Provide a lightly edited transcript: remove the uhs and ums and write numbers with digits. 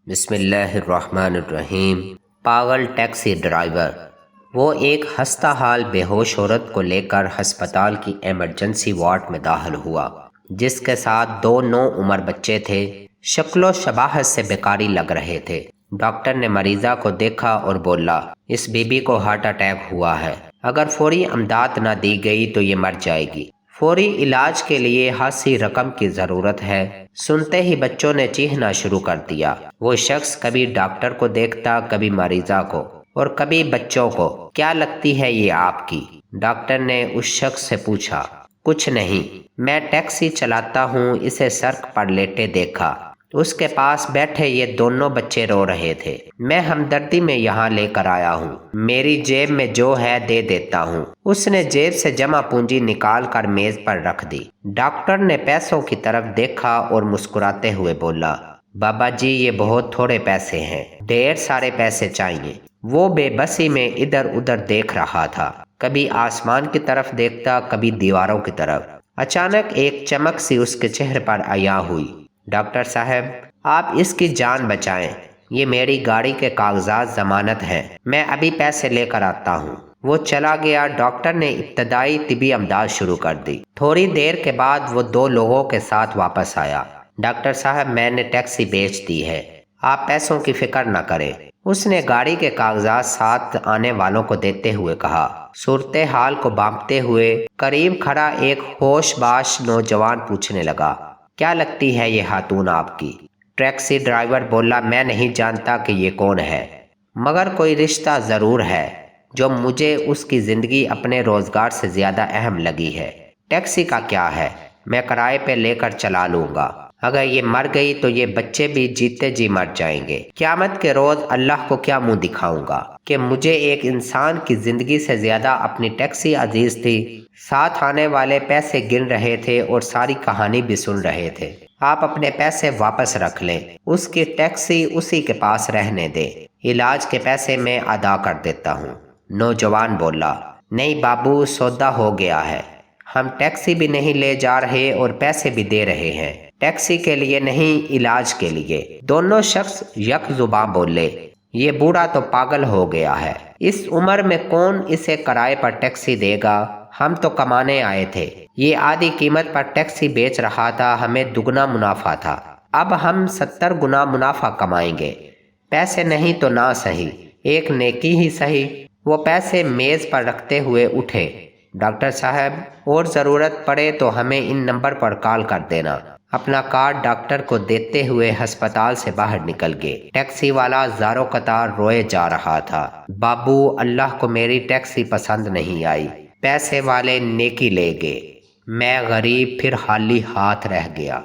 بسم اللہ الرحمن الرحیم۔ پاگل ٹیکسی ڈرائیور۔ وہ ایک ہستہ حال بے ہوش عورت کو لے کر ہسپتال کی ایمرجنسی وارڈ میں داخل ہوا، جس کے ساتھ 2 نوعمر بچے تھے۔ شکل و شباہت سے بیکاری لگ رہے تھے۔ ڈاکٹر نے مریضہ کو دیکھا اور بولا، اس بی بی کو ہارٹ اٹیک ہوا ہے، اگر فوری امداد نہ دی گئی تو یہ مر جائے گی۔ فوری علاج کے لیے خاصی رقم کی ضرورت ہے۔ سنتے ہی بچوں نے چیخنا شروع کر دیا۔ وہ شخص کبھی ڈاکٹر کو دیکھتا، کبھی مریضہ کو اور کبھی بچوں کو۔ کیا لگتی ہے یہ آپ کی؟ ڈاکٹر نے اس شخص سے پوچھا۔ کچھ نہیں، میں ٹیکسی چلاتا ہوں، اسے سڑک پر لیٹے دیکھا، اس کے پاس بیٹھے یہ دونوں بچے رو رہے تھے، میں ہمدردی میں یہاں لے کر آیا ہوں، میری جیب میں جو ہے دے دیتا ہوں۔ اس نے جیب سے جمع پونجی نکال کر میز پر رکھ دی۔ ڈاکٹر نے پیسوں کی طرف دیکھا اور مسکراتے ہوئے بولا، بابا جی یہ بہت تھوڑے پیسے ہیں، ڈھیر سارے پیسے چاہیے۔ وہ بے بسی میں ادھر ادھر دیکھ رہا تھا، کبھی آسمان کی طرف دیکھتا، کبھی دیواروں کی طرف۔ اچانک ایک چمک سی اس کے چہرے پر عیاں ہوئی۔ ڈاکٹر صاحب، آپ اس کی جان بچائیں، یہ میری گاڑی کے کاغذات ضمانت ہیں، میں ابھی پیسے لے کر آتا ہوں۔ وہ چلا گیا۔ ڈاکٹر نے ابتدائی طبی امداد شروع کر دی۔ تھوڑی دیر کے بعد وہ 2 لوگوں کے ساتھ واپس آیا۔ ڈاکٹر صاحب، میں نے ٹیکسی بیچ دی ہے، آپ پیسوں کی فکر نہ کریں۔ اس نے گاڑی کے کاغذات ساتھ آنے والوں کو دیتے ہوئے کہا۔ صورتحال کو بانپتے ہوئے قریب کھڑا ایک ہوش باش نوجوان پوچھنے لگا، کیا لگتی ہے یہ خاتون آپ کی؟ ٹیکسی ڈرائیور بولا، میں نہیں جانتا کہ یہ کون ہے، مگر کوئی رشتہ ضرور ہے جو مجھے اس کی زندگی اپنے روزگار سے زیادہ اہم لگی ہے۔ ٹیکسی کا کیا ہے، میں کرائے پہ لے کر چلا لوں گا، اگر یہ مر گئی تو یہ بچے بھی جیتے جی مر جائیں گے۔ قیامت کے روز اللہ کو کیا منہ دکھاؤں گا کہ مجھے ایک انسان کی زندگی سے زیادہ اپنی ٹیکسی عزیز تھی۔ ساتھ آنے والے پیسے گن رہے تھے اور ساری کہانی بھی سن رہے تھے۔ آپ اپنے پیسے واپس رکھ لیں، اس کی ٹیکسی اسی کے پاس رہنے دیں، علاج کے پیسے میں ادا کر دیتا ہوں۔ نوجوان بولا، نہیں بابو، سودا ہو گیا ہے، ہم ٹیکسی بھی نہیں لے جا رہے اور پیسے بھی دے رہے ہیں، ٹیکسی کے لیے نہیں، علاج کے لیے۔ دونوں شخص یک زباں بولے، یہ بوڑھا تو پاگل ہو گیا ہے، اس عمر میں کون اسے کرائے پر ٹیکسی دے گا، ہم تو کمانے آئے تھے، یہ آدھی قیمت پر ٹیکسی بیچ رہا تھا، ہمیں دگنا منافع تھا، اب ہم 70 گنا منافع کمائیں گے، پیسے نہیں تو نہ صحیح، ایک نیکی ہی صحیح۔ وہ پیسے میز پر رکھتے ہوئے اٹھے۔ ڈاکٹر صاحب، اور ضرورت پڑے تو ہمیں ان نمبر پر کال کر دینا۔ اپنا کارڈ ڈاکٹر کو دیتے ہوئے ہسپتال سے باہر نکل گئے۔ ٹیکسی والا زاروں قطار روئے جا رہا تھا، بابو، اللہ کو میری ٹیکسی پسند نہیں آئی، پیسے والے نیکی لے گئے، میں غریب پھر خالی ہاتھ رہ گیا۔